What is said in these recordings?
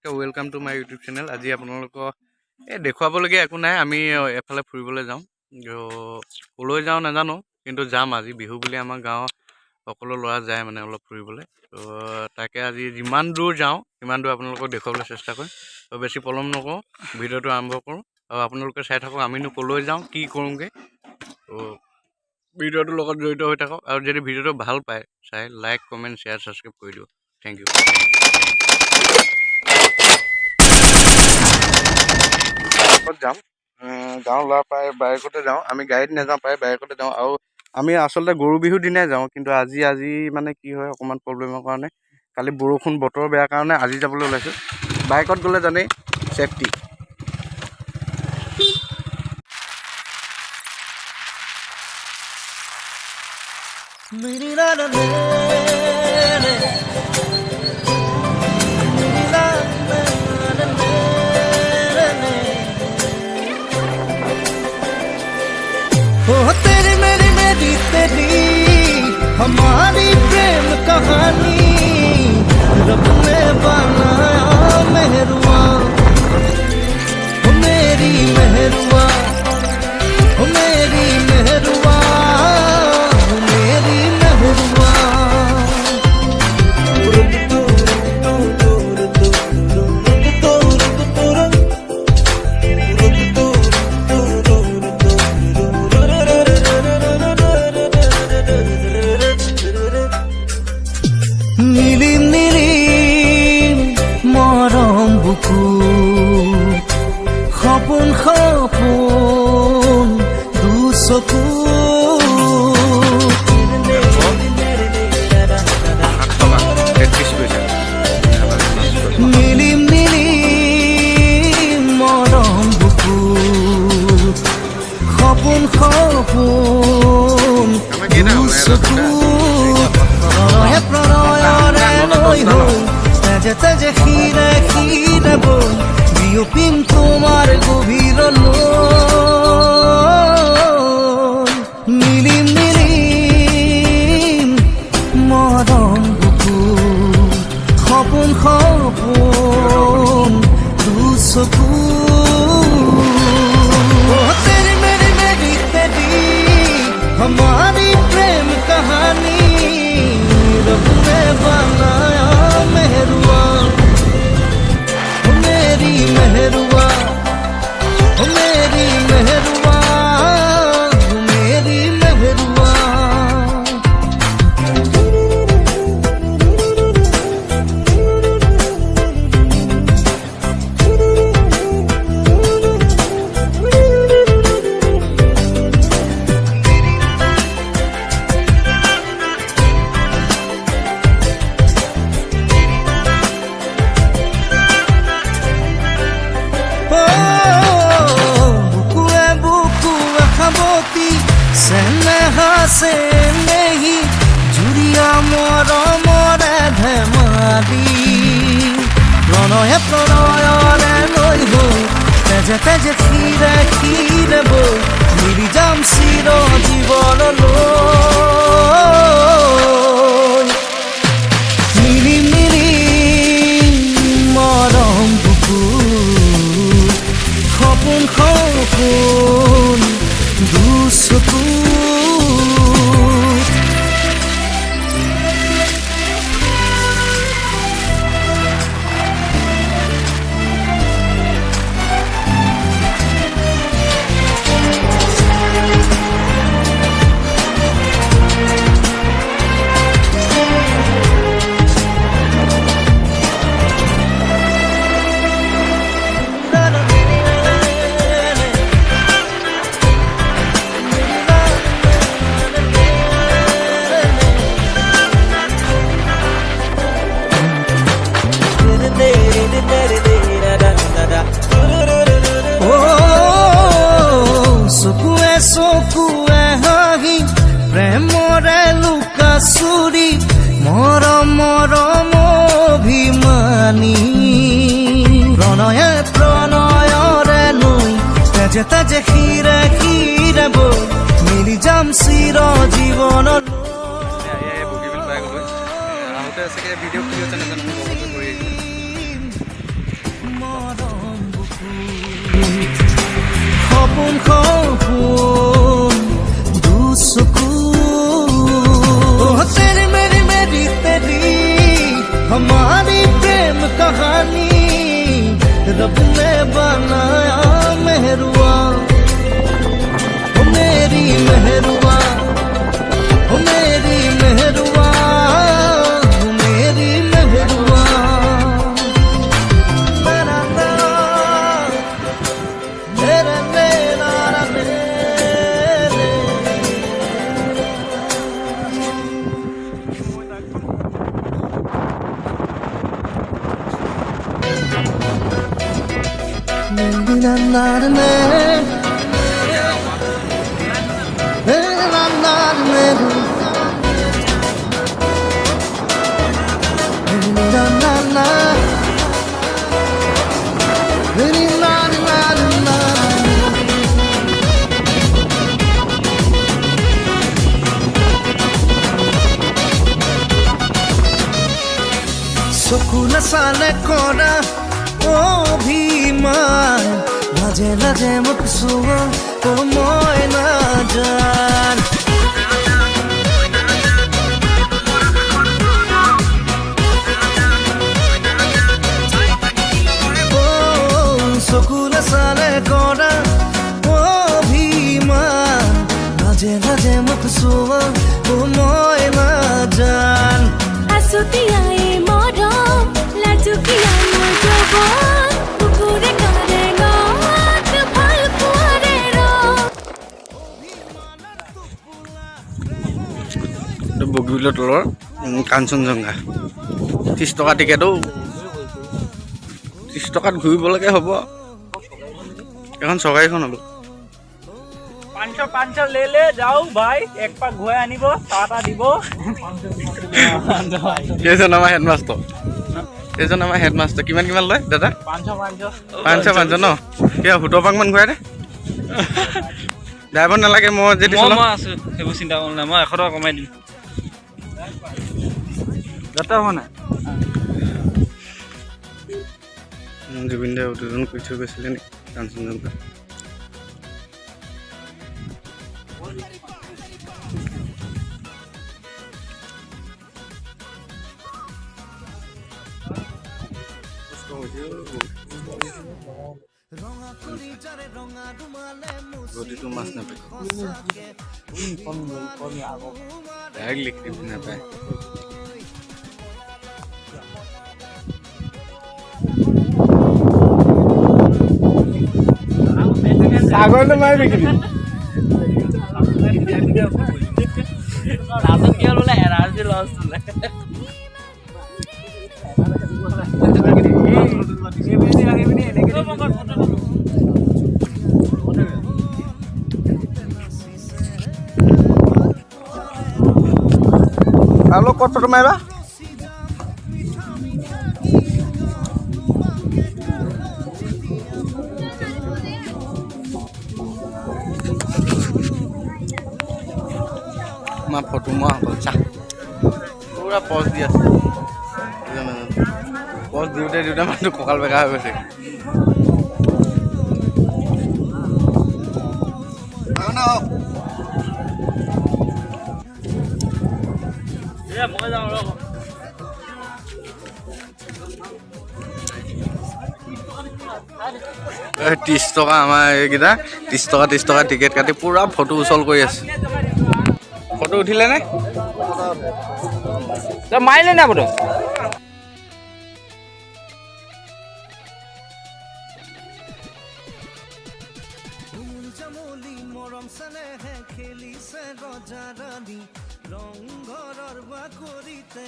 Welcome to my YouTube channel. আজি আপোনালোকক দেখুৱাবলগীয়া একো নাই। আমি এফালে ফুৰিবলৈ যাওঁ। ক'লৈ যাওঁ নাজানো, কিন্তু যাম। আজি বিহু বুলি আমাৰ গাঁৱৰ সকলো ল'ৰা যায় মানে অলপ ফুৰিবলৈ। তাকে আজি যিমান দূৰ যাওঁ সিমান দূৰ আপোনালোকক দেখুৱাবলৈ চেষ্টা কৰিম। বেছি পলম নকৰোঁ, ভিডিঅ'টো আৰম্ভ কৰোঁ। আৰু আপোনালোকে চাই থাকক আমিনো ক'লৈ যাওঁ, কি কৰোঁগৈ। ভিডিঅ'টোৰ লগত জড়িত হৈ থাকক। আৰু যদি ভিডিঅ'টো ভাল পায় চাই লাইক, কমেণ্ট, শ্বেয়াৰ, ছাবস্ক্ৰাইব কৰি দিওঁ। Thank you. যাম গাঁৱৰ ল'ৰা প্ৰায় বাইকতে যাওঁ। আমি গাড়ীত নাযাওঁ, প্ৰায় বাইকতে যাওঁ। আৰু আমি আচলতে গৰু বিহুৰ দিনাই যাওঁ, কিন্তু আজি মানে কি হয়, অকণমান প্ৰব্লেমৰ কাৰণে কালি বৰষুণ বতৰ বেয়া কাৰণে আজি যাবলৈ ওলাইছোঁ। বাইকত গ'লে জানেই ছেফটি। तेरी मेरी मेरी तेरी हमारी प्रेम कहानी रब ने बनाया मेहरुआ, मेरी मेहरुआ, मेरी मेहरुआ, मेरी मेहरुआ। নীলিম নীলিম মরম বুকু সপোন সপোন দুচকু নীলিম নীলিম মরম বুকু সপোন সপোন দুচকু প্ৰণয়ৰে লৈ হৈ তেজে তেজে শিৰে শিৰে বৈ বিয়পিম তোমাৰ গভীৰলৈ। নীলিম নীলিম মৰম বুকু সপোন সপোন দুচকু। तेरी मेरी मेरी तेरी हमारी प्रेम कहानी रब ने बनाया मेहरुआ, मेरी मेहरुआ, मेरी मेहरुआ, मेरी मेहरुआ। চেনেহাছে নেহি জুৰিয়া মৰমৰে ধেমালি প্ৰণয়ে প্ৰণয়ৰে লৈ হৈ তেজে তেজে শিৰে শিৰে বৈ মিলি যাম চিৰ জীৱনলৈ। নীলিম নীলিম মৰম বুকু সপোন সপোন দুচকু। চকুৱে চকুৱে হাঁহি প্ৰেমৰে লুকা চুৰি মৰম মৰম অভিমানী প্ৰণয়ে প্ৰণয়ৰে লৈ তেজে তেজে শিৰে শিৰে বৈ মিলি যাম চিৰ জীৱনত। বগীবিল পাই গ'লো। আহোঁতে চাগে ভিডিঅ' কৰি আছে নাজানো। সপোন সপোন দুচকু तेरी मेरी मेरी तेरी हमारी प्रेम कहानी रब ने बनाया मेहरुआ ओ मेरी मेहरुआ ओ मेरी मेहरुआ ओ मेरी मेहरुआ मेरा तेरा मेरा मेरे na na na na na na Sokuna sale kora অভিমান লাজে লাজে মোক চোৱা তো মই নাজান চকুলে চালে কৰা অভিমান লাজে লাজে মোক চোৱা তো মই নাজান আসুতিয়াই মৰম লাজুকিয়াই মোৰ জগত কুকুৰে কাৰে নাট ভাল পোৱাৰে বগীবিলৰ তলৰ কাঞ্চনজংঘা 30 টকা টিকেটো 30 টকাত ঘূৰিবলৈকে হ'ব এখন চৰকাৰীখন হ'ব 500 ले ले जाओ भाई एक पाक घुआई आनिब टाटा দিব কেইজন আমাৰ হেডমাষ্টাৰ এজন আমাৰ হেডমাষ্টাৰ কিমান কিমান লয় দাদা 500 ন কিয় 70 পাক মান ঘূৰাই দে ড্ৰাইভাৰ নালাগে মই যদি মই আছো সেইবোৰ চিন্তা কৰা নাই মই 100 টকা কমাই দিম যাতা হোৱা নাই জুবিন দাই উদ্বোধন কৰি থৈ গৈছিলে নি কাঞ্চনজংঘা গতিটো মাছ নাপায় ডাইৰেক্ট লিখি নাপায় সাগৰলৈ মাৰি বিক্ৰী লাজত কি হ'ল বোলে এনাৰ্জি লছ বোলে আৰু ক'ত ফটো মাৰিবা মা ফটো মৰা হ'ল চা পুৰা পজ দি আছে পজ দিওঁতে দিওঁতে মানুহ কঁকাল বেকা হৈ গৈছে মই যাওঁ ৰ'ব 30 টকা আমাৰ এইকেইটা 30 টকা টিকেট কাটি পুৰা ফটো উচল কৰি আছে ফটো উঠিলে নে মাৰিলে না ফটো মৰম চেনেহে খেলিছে ৰজাৰাণী ৰংঘৰৰ বাকৰিতে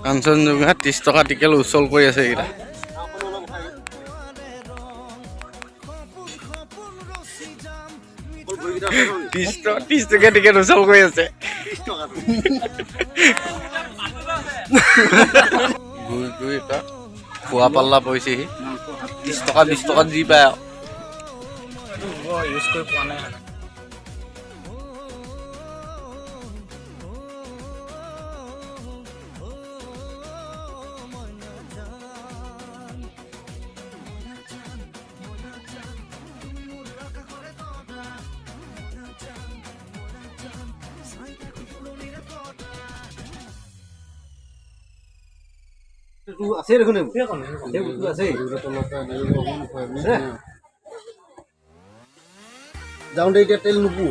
কাঞ্চনজংঘা 30 টকা টিকেট উচল কৰি আছে এইকেইটা 30 টকীয়া টিকেট উচল কৰি আছে ঘূৰি এটা খোৱা পাল্লা পৰিছেহি 30 টকা 20 টকাত যি পায় আৰু ইউজ কৰি পোৱা নাই আছে দেখোন আছে যাওঁতে এতিয়া তেল নোপো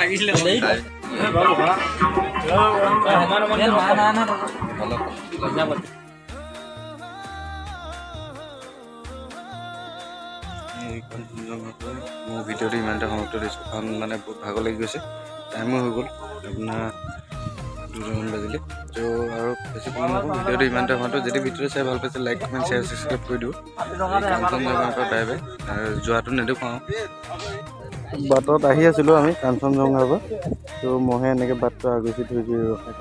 লাগিছিলে মোৰ ভিডিঅ'টো ইমানতে সমাপ্ত দিছোঁ কাৰণ মানে বহুত ভাগৰ লাগি গৈছে টাইমো হৈ গ'ল আপোনাৰ 2মান বাজিলে ত' আৰু বেছি সময় নকৰোঁ ভিডিঅ'টো ইমানতে সমাপ্ত যদি ভিডিঅ'টো চাই ভাল পাইছে লাইক কমেণ্ট শ্বেয়াৰ ছাবস্ক্ৰাইব কৰি দিব কাঞ্চনজঙ্ঘাৰ পৰা বাই বাই আৰু যোৱাটো নেদেখুৱাওঁ বাটত আহি আছিলোঁ আমি কাঞ্চনজঙ্ঘাৰ পৰা ত' মহে এনেকৈ বাটটো আগচি থৈ দি ৰখাই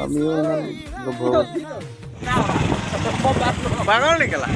আমিও ইমান বাগৰ নেকেলা